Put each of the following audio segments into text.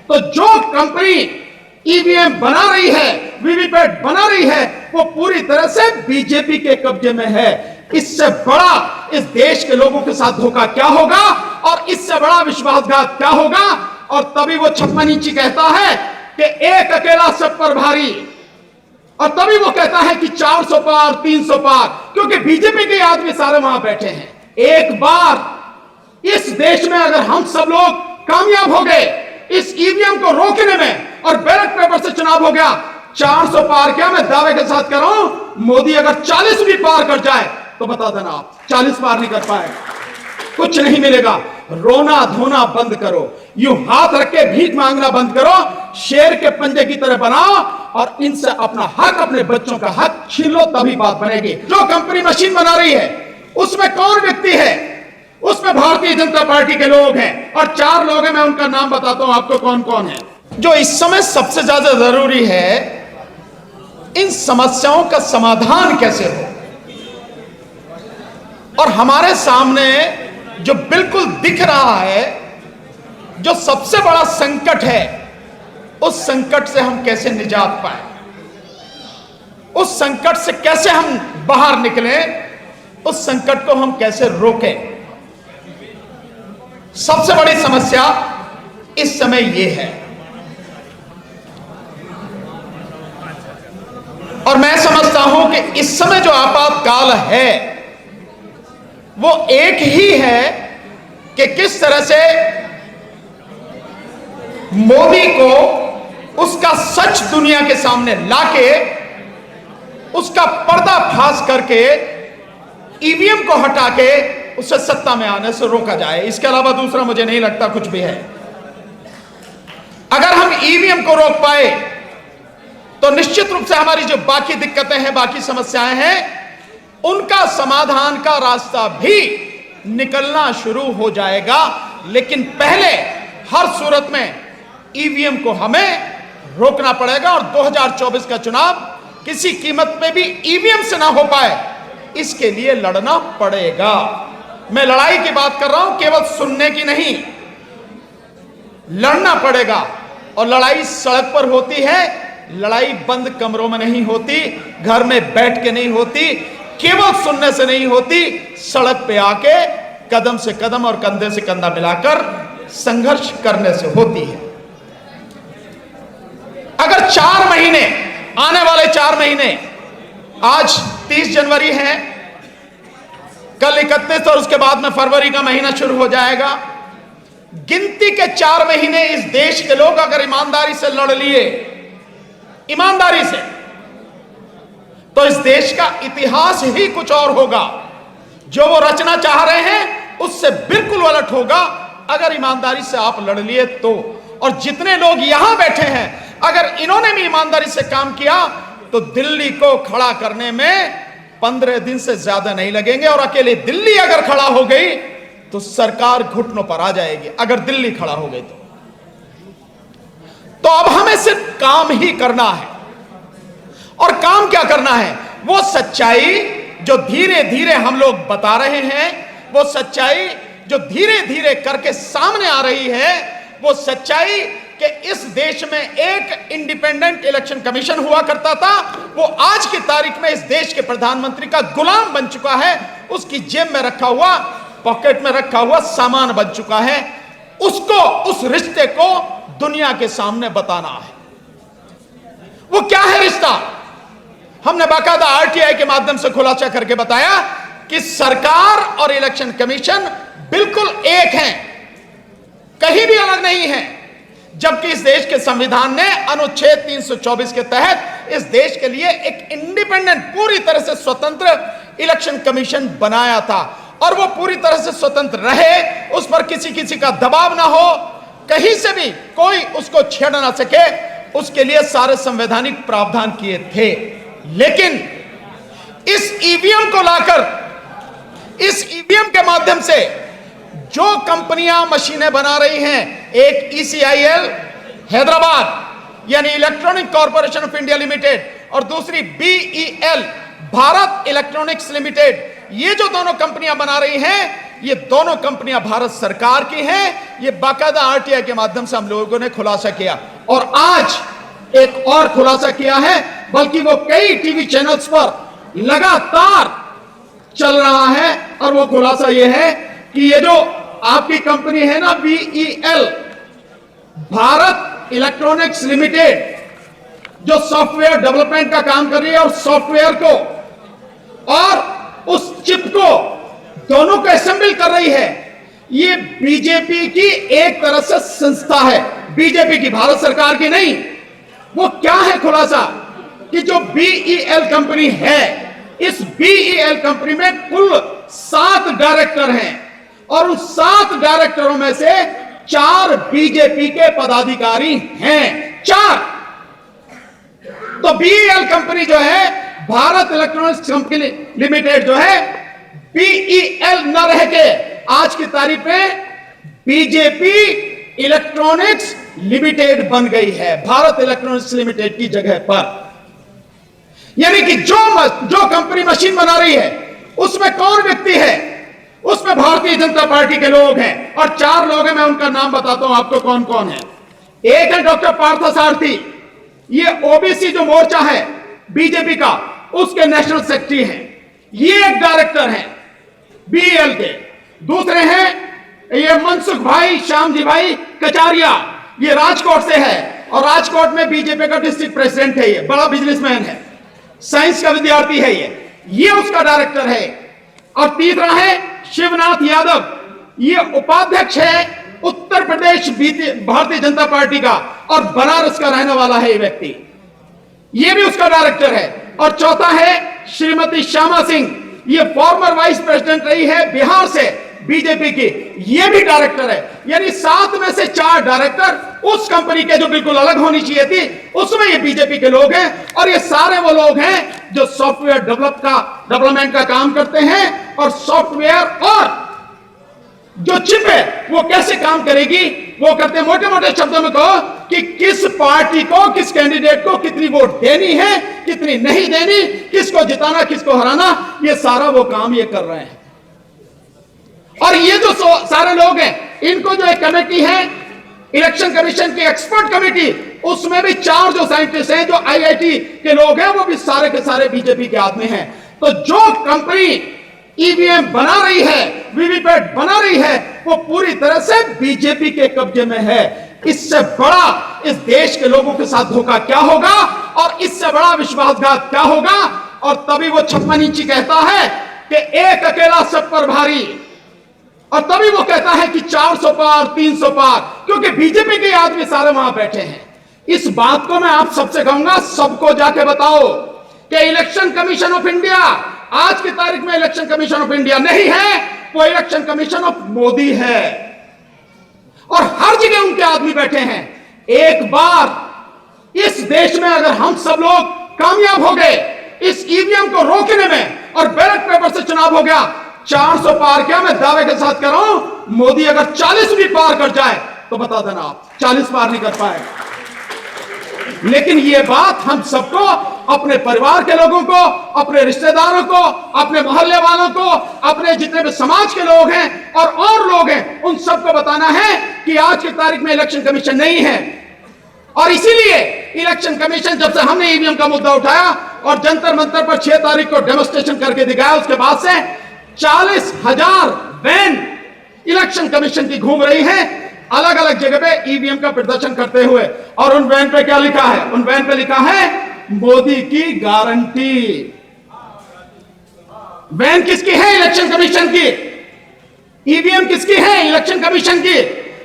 तो जो company EVM बना रही है, वीवीपैट बना रही है, वो पूरी तरह से बीजेपी के कब्जे में है। इससे बड़ा इस देश के लोगों के साथ धोखा क्या होगा और इससे बड़ा विश्वासघात क्या होगा। और तभी वो 56 इंची कहता है कि एक अकेला सब पर भारी, और तभी वो कहता है कि 400 पार 300 पार, क्योंकि बीजेपी के आदमी सारे वहां बैठे हैं। एक बार इस देश में अगर हम सब लोग कामयाब हो गए इस ईवीएम को रोकने में और बैलेट पेपर से चुनाव हो गया, 400 पार क्या, मैं दावे के साथ कह रहा हूं, मोदी अगर 40 भी पार कर जाए तो बता देना आप 40 पार नहीं कर पाएगा, कुछ नहीं मिलेगा। रोना धोना बंद करो, यूं हाथ रख के भीख मांगना बंद करो, शेर के पंजे की तरह बनाओ और इनसे अपना हक, अपने बच्चों का हक छीन लो, तभी बात बनेगी। जो कंपनी मशीन बना रही है उसमें कौन व्यक्ति है? उसमें भारतीय जनता पार्टी के लोग हैं, और 4 लोग हैं, मैं उनका नाम बताता हूं आपको कौन कौन है। जो इस समय सबसे ज्यादा जरूरी है, इन समस्याओं का समाधान कैसे हो। और हमारे सामने जो बिल्कुल दिख रहा है, जो सबसे बड़ा संकट है, उस संकट से हम कैसे निजात पाए, उस संकट से कैसे हम बाहर निकलें, उस संकट को हम कैसे रोकें। सबसे बड़ी समस्या इस समय यह है, और मैं समझता हूं कि इस समय जो आपातकाल है वो एक ही है कि किस तरह से मोदी को उसका सच दुनिया के सामने लाके उसका पर्दाफाश करके ईवीएम को हटा के उसे सत्ता में आने से रोका जाए। इसके अलावा दूसरा मुझे नहीं लगता कुछ भी है। अगर हम ईवीएम को रोक पाए तो निश्चित रूप से हमारी जो बाकी दिक्कतें हैं, बाकी समस्याएं हैं, उनका समाधान का रास्ता भी निकलना शुरू हो जाएगा। लेकिन पहले हर सूरत में ईवीएम को हमें रोकना पड़ेगा, और 2024 का चुनाव किसी कीमत पे भी ईवीएम से ना हो पाए, इसके लिए लड़ना पड़ेगा। मैं लड़ाई की बात कर रहा हूं, केवल सुनने की नहीं, लड़ना पड़ेगा। और लड़ाई सड़क पर होती है, लड़ाई बंद कमरों में नहीं होती, घर में बैठ के नहीं होती, केवल सुनने से नहीं होती, सड़क पे आके कदम से कदम और कंधे से कंधा मिलाकर संघर्ष करने से होती है। अगर 4 महीने, आने वाले 4 महीने, आज 30 जनवरी है, कल 31 और उसके बाद में फरवरी का महीना शुरू हो जाएगा। गिनती के 4 महीने इस देश के लोग अगर ईमानदारी से लड़ लिए, ईमानदारी से, तो इस देश का इतिहास ही कुछ और होगा। जो वो रचना चाह रहे हैं उससे बिल्कुल उलट होगा अगर ईमानदारी से आप लड़ लिए तो। और जितने लोग यहां बैठे हैं, अगर इन्होंने भी ईमानदारी से काम किया तो दिल्ली को खड़ा करने में 15 दिन से ज्यादा नहीं लगेंगे। और अकेले दिल्ली अगर खड़ा हो गई तो सरकार घुटनों पर आ जाएगी, अगर दिल्ली खड़ा हो गई तो अब हमें सिर्फ काम ही करना है। और काम क्या करना है? वो सच्चाई जो धीरे धीरे हम लोग बता रहे हैं, वो सच्चाई जो धीरे धीरे करके सामने आ रही है, वो सच्चाई कि इस देश में एक इंडिपेंडेंट इलेक्शन कमीशन हुआ करता था, वो आज की तारीख में इस देश के प्रधानमंत्री का गुलाम बन चुका है, उसकी जेब में रखा हुआ, पॉकेट में रखा हुआ सामान बन चुका है। उसको, उस रिश्ते को दुनिया के सामने बताना है। वो क्या है रिश्ता? हमने बाकायदा आरटीआई के माध्यम से खुलासा करके बताया कि सरकार और इलेक्शन कमीशन बिल्कुल एक हैं, कहीं भी अलग नहीं है। जबकि इस देश के संविधान ने अनुच्छेद 324 के तहत इस देश के लिए एक इंडिपेंडेंट, पूरी तरह से स्वतंत्र इलेक्शन कमीशन बनाया था, और वो पूरी तरह से स्वतंत्र रहे, उस पर किसी का दबाव ना हो, कहीं से भी कोई उसको छेड़ ना सके, उसके लिए सारे संवैधानिक प्रावधान किए थे। लेकिन इस ईवीएम को लाकर, इस ईवीएम के माध्यम से जो कंपनियां मशीनें बना रही हैं, एक ECIL हैदराबाद यानी electronic corporation of India limited, और दूसरी BEL भारत इलेक्ट्रॉनिक्स लिमिटेड, ये जो दोनों कंपनियां बना रही हैं, ये दोनों कंपनियां भारत सरकार की हैं। ये बाकायदा आरटीआई के माध्यम से हम लोगों ने खुलासा किया और आज एक और खुलासा किया है, बल्कि वो कई टीवी चैनल्स पर लगातार चल रहा है। और वो खुलासा ये है कि ये जो आपकी कंपनी है ना BEL, भारत इलेक्ट्रॉनिक्स लिमिटेड, जो सॉफ्टवेयर डेवलपमेंट का काम कर रही है और सॉफ्टवेयर को और उस चिप को दोनों को असेंबल कर रही है, ये बीजेपी की एक तरह से संस्था है, बीजेपी की, भारत सरकार की नहीं। वो क्या है खुलासा कि जो BEL कंपनी है, इस BEL कंपनी में कुल 7 डायरेक्टर हैं और उस 7 डायरेक्टरों में से 4 बीजेपी के पदाधिकारी हैं। 4। तो BEL कंपनी जो है, भारत इलेक्ट्रॉनिक्स कंपनी लिमिटेड जो है, BEL न रह के आज की तारीख में बीजेपी इलेक्ट्रॉनिक्स लिमिटेड बन गई है, भारत इलेक्ट्रॉनिक्स लिमिटेड की जगह पर। यानी कि जो कंपनी मशीन बना रही है उसमें कौन व्यक्ति है? उसमें भारतीय जनता पार्टी के लोग हैं और 4 लोग हैं। मैं उनका नाम बताता हूं आपको कौन कौन है। एक है डॉक्टर पार्थसारथी, ये ओबीसी जो मोर्चा है बीजेपी का, उसके नेशनल सेक्रेटरी हैं, ये एक डायरेक्टर हैं BEL के। दूसरे हैं ये मनसुख भाई, श्यामजी भाई कचारिया, ये राजकोट से है और राजकोट में बीजेपी का डिस्ट्रिक्ट प्रेसिडेंट है, ये बड़ा बिजनेसमैन है, साइंस का विद्यार्थी है, ये उसका डायरेक्टर है। और तीसरा है शिवनाथ यादव, ये उपाध्यक्ष है उत्तर प्रदेश भारतीय जनता पार्टी का और बनारस का रहने वाला है ये व्यक्ति, ये भी उसका डायरेक्टर है। और चौथा है श्रीमती श्यामा सिंह, ये फॉर्मर वाइस प्रेसिडेंट रही है बिहार से बीजेपी की, ये भी डायरेक्टर है। यानी 7 में से 4 डायरेक्टर उस कंपनी के जो बिल्कुल अलग होनी चाहिए थी, उसमें ये बीजेपी के लोग हैं। और ये सारे वो लोग हैं जो सॉफ्टवेयर डेवलपमेंट का काम करते हैं और सॉफ्टवेयर और जो चिप है वो कैसे काम करेगी वो करते हैं। मोटे मोटे शब्दों में कहो कि किस पार्टी को, किस कैंडिडेट को कितनी वोट देनी है, कितनी नहीं देनी, किसको जिताना, किसको हराना, ये सारा वो काम ये कर रहे हैं। और ये जो सारे लोग हैं, इनको जो एक कमेटी है इलेक्शन कमीशन की एक्सपर्ट कमेटी, उसमें भी 4 जो साइंटिस्ट हैं, जो IIT के लोग हैं, वो भी सारे के सारे बीजेपी के आदमी हैं। तो जो कंपनी EVM बना रही है, वीवीपैट बना रही है, वो पूरी तरह से बीजेपी के कब्जे में है। इससे बड़ा इस देश के लोगों के साथ धोखा क्या होगा और इससे बड़ा विश्वासघात क्या होगा? और तभी वो 56 इंची कहता है कि एक अकेला सब पर भारी, और तभी वो कहता है कि 400 पार, 300 पार, क्योंकि बीजेपी के आदमी सारे वहां बैठे हैं। इस बात को मैं आप सबसे कहूंगा, सबको जाके बताओ कि इलेक्शन कमीशन ऑफ इंडिया आज की तारीख में इलेक्शन कमीशन ऑफ इंडिया नहीं है, वो इलेक्शन कमीशन ऑफ मोदी है और हर जगह उनके आदमी बैठे हैं। एक बार इस देश में अगर हम सब लोग कामयाब हो गए इस EVM को रोकने में और बैलेट पेपर से चुनाव हो गया, 400 पार क्या, मैं दावे के साथ कह रहा हूं, मोदी अगर 40 भी पार कर जाए तो बता देना आप 40 पार नहीं कर पाएगा। लेकिन ये बात हम सबको, अपने परिवार के लोगों को, अपने रिश्तेदारों को, अपने मोहल्ले वालों को, अपने जितने भी समाज के लोग हैं और लोग हैं, उन सबको बताना है कि आज की तारीख में इलेक्शन कमीशन नहीं है। और इसीलिए इलेक्शन कमीशन, जब से हमने EVM का मुद्दा उठाया और जंतर मंतर पर 6 तारीख को डेमोन्स्ट्रेशन करके दिखाया, उसके बाद से 40,000 वैन इलेक्शन कमीशन की घूम रही है अलग अलग जगह पे EVM का प्रदर्शन करते हुए। और उन वैन पे क्या लिखा है? उन वैन पे लिखा है मोदी की गारंटी। वैन किसकी है? इलेक्शन कमीशन की। EVM किसकी है? इलेक्शन कमीशन की।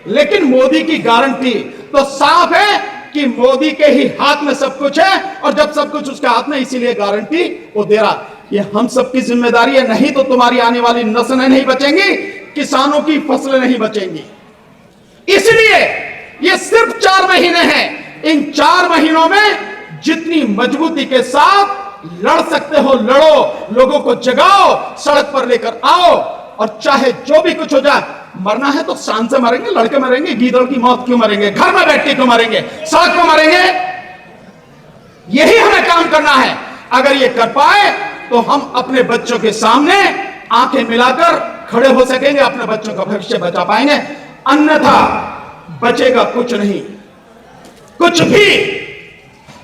लेकिन मोदी की गारंटी, तो साफ है कि मोदी के ही हाथ में सब कुछ है और जब सब कुछ उसके हाथ में, इसीलिए गारंटी वो दे रहा। ये हम सबकी जिम्मेदारी है, नहीं तो तुम्हारी आने वाली नस्लें नहीं बचेंगी, किसानों की फसलें नहीं बचेंगी। इसलिए ये सिर्फ 4 महीने हैं। इन 4 महीनों में जितनी मजबूती के साथ लड़ सकते हो लड़ो, लोगों को जगाओ, सड़क पर लेकर आओ और चाहे जो भी कुछ हो जाए, मरना है तो शान से मरेंगे, लड़के मरेंगे, गीदड़ की मौत क्यों मरेंगे, घर में बैठ के क्यों मरेंगे, सड़क पर मरेंगे। यही हमें काम करना है। अगर ये कर पाए तो हम अपने बच्चों के सामने आंखें मिलाकर खड़े हो सकेंगे, अपने बच्चों का भविष्य बचा पाएंगे, अन्यथा बचेगा कुछ नहीं, कुछ भी।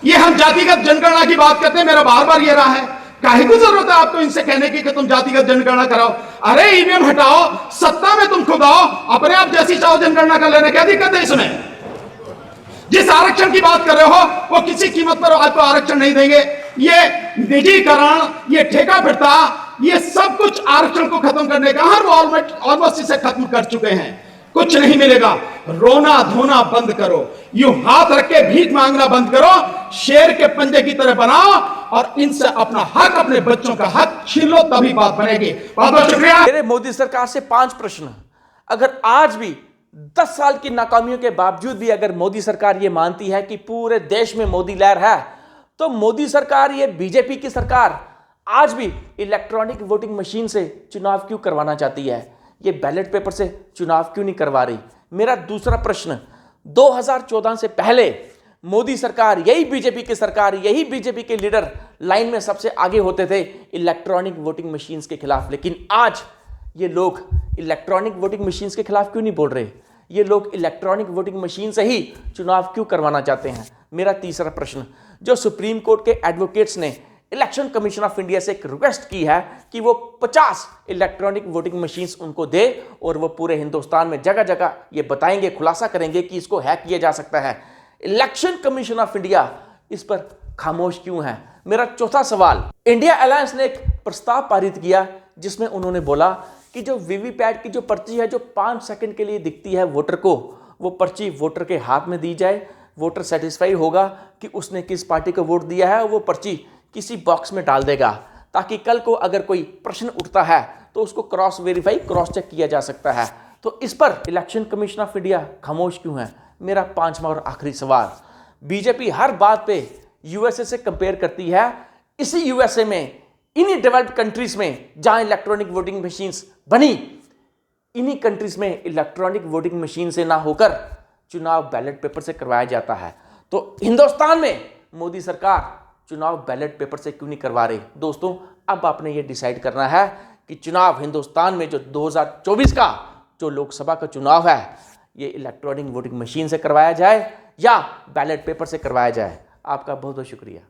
ये हम जातिगत जनगणना की बात करते हैं, मेरा बार बार ये रहा है, काहे को जरूरत है आपको इनसे कहने की कि तुम जातिगत जनगणना कराओ? अरे ईवीएम हटाओ, सत्ता में तुम खुद आओ, अपने आप जैसी चाहो जनगणना कर लेने, क्या दिक्कत है इसमें? जिस आरक्षण की बात कर रहे हो वो किसी कीमत पर आपको आरक्षण नहीं देंगे। ये निजीकरण, ये ठेका फिरता, ये सब कुछ आरक्षण को खत्म करने का, हर ऑलमोस्ट इसे खत्म कर चुके हैं। कुछ नहीं मिलेगा। रोना धोना बंद करो, यूं हाथ रख के भीख मांगना बंद करो, शेर के पंजे की तरह बनाओ और इनसे अपना हक, अपने बच्चों का हक छीन लो, तभी बात बनेगी। बहुत बहुत शुक्रिया। मेरे मोदी सरकार से 5 प्रश्न। अगर आज भी 10 साल की नाकामियों के बावजूद भी अगर मोदी सरकार ये मानती है कि पूरे देश में मोदी लहर है, तो मोदी सरकार, ये बीजेपी की सरकार आज भी इलेक्ट्रॉनिक वोटिंग मशीन से चुनाव क्यों करवाना चाहती है? ये बैलेट पेपर से चुनाव क्यों नहीं करवा रही? मेरा दूसरा प्रश्न, 2014 से पहले मोदी सरकार, यही बीजेपी की सरकार, यही बीजेपी के लीडर लाइन में सबसे आगे होते थे इलेक्ट्रॉनिक वोटिंग मशीन्स के खिलाफ, लेकिन आज ये लोग इलेक्ट्रॉनिक वोटिंग मशीन्स के खिलाफ क्यों नहीं बोल रहे? ये लोग इलेक्ट्रॉनिक वोटिंग मशीन से ही चुनाव क्यों करवाना चाहते हैं? मेरा तीसरा प्रश्न, जो सुप्रीम कोर्ट के एडवोकेट्स ने इलेक्शन कमीशन ऑफ इंडिया से एक रिक्वेस्ट की है कि वो 50 इलेक्ट्रॉनिक वोटिंग मशीन्स उनको दे और वो पूरे हिंदुस्तान में जगह जगह ये बताएंगे, खुलासा करेंगे कि इसको हैक किया जा सकता है, इलेक्शन कमीशन ऑफ इंडिया इस पर खामोश क्यों है? मेरा चौथा सवाल, इंडिया अलायंस ने एक प्रस्ताव पारित किया जिसमें उन्होंने बोला कि जो वीवीपैट की जो पर्ची है, जो 5 सेकंड के लिए दिखती है वोटर को, वो पर्ची वोटर के हाथ में दी जाए। वोटर सेटिस्फाई होगा कि उसने किस पार्टी को वोट दिया है, वो पर्ची किसी बॉक्स में डाल देगा, ताकि कल को अगर कोई प्रश्न उठता है तो उसको क्रॉस वेरीफाई, क्रॉस चेक किया जा सकता है। तो इस पर इलेक्शन कमीशन ऑफ इंडिया खामोश क्यों है? मेरा 5वां और आखिरी सवाल, बीजेपी हर बात पे यूएसए से कंपेयर करती है। इसी यूएसए में, इन्हीं डेवलप्ड कंट्रीज में जहां इलेक्ट्रॉनिक वोटिंग मशीन्स बनी, इन्हीं कंट्रीज में इलेक्ट्रॉनिक वोटिंग मशीन से ना होकर चुनाव बैलेट पेपर से करवाया जाता है। तो हिंदुस्तान में मोदी सरकार चुनाव बैलेट पेपर से क्यों नहीं करवा रही? दोस्तों, अब आपने ये डिसाइड करना है कि चुनाव हिंदुस्तान में जो 2024 का जो लोकसभा का चुनाव है, ये इलेक्ट्रॉनिक वोटिंग मशीन से करवाया जाए या बैलेट पेपर से करवाया जाए। आपका बहुत बहुत शुक्रिया।